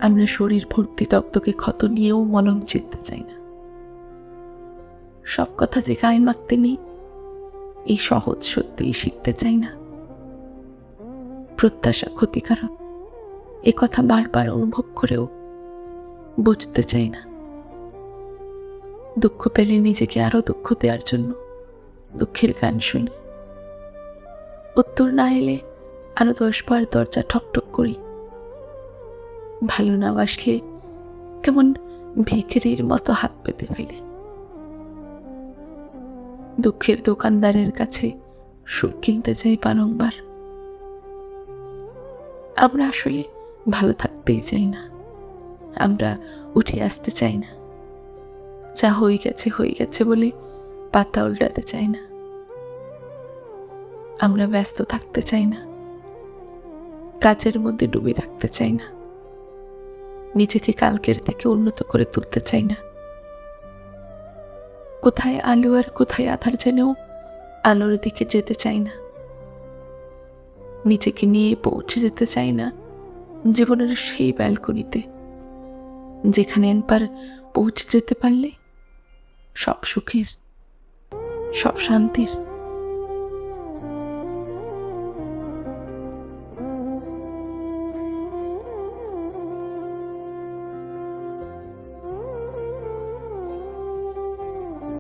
আমরা শরীর ভর্তি তক্তকে ক্ষত নিয়েও মলম চিনতে চাই না। সব কথা যে গায়ে মাখতে নেই, এই সহজ সত্যিই শিখতে চাই না। প্রত্যাশা ক্ষতিকারক, এ কথা বারবার অনুভব করেও বুঝতে চাই না। দুঃখ পেলে নিজেকে আরো দুঃখ দেওয়ার জন্য দুঃখের গান শুনি। উত্তর না এলে আরো 10 বার দরজা ঠকঠক করি। ভালো না বাসলে কেমন ভিখারির মতো হাত পেতে ফেলি। দুঃখের দোকানদারের কাছে সুখ কিনতে চাই বারংবার। আমরা আসলে ভালো থাকতেই চাই না, আমরা উঠে আসতে চাই না। যা হয়ে গেছে বলে পাতা উল্টাতে চাই না। আমরা ব্যস্ত থাকতে চাই না, কাজের মধ্যে ডুবে থাকতে চাই না। নিজেকে কালকের থেকে উন্নত করে তুলতে চাই না। কোথায় আলো আর কোথায় আধার জেনেও আলোর দিকে যেতে চাই না। নিজেকে নিয়ে পৌঁছে যেতে চাই না জীবনের সেই ব্যালকনিতে, যেখানে একবার পৌঁছে যেতে পারলে সব সুখের, সব শান্তির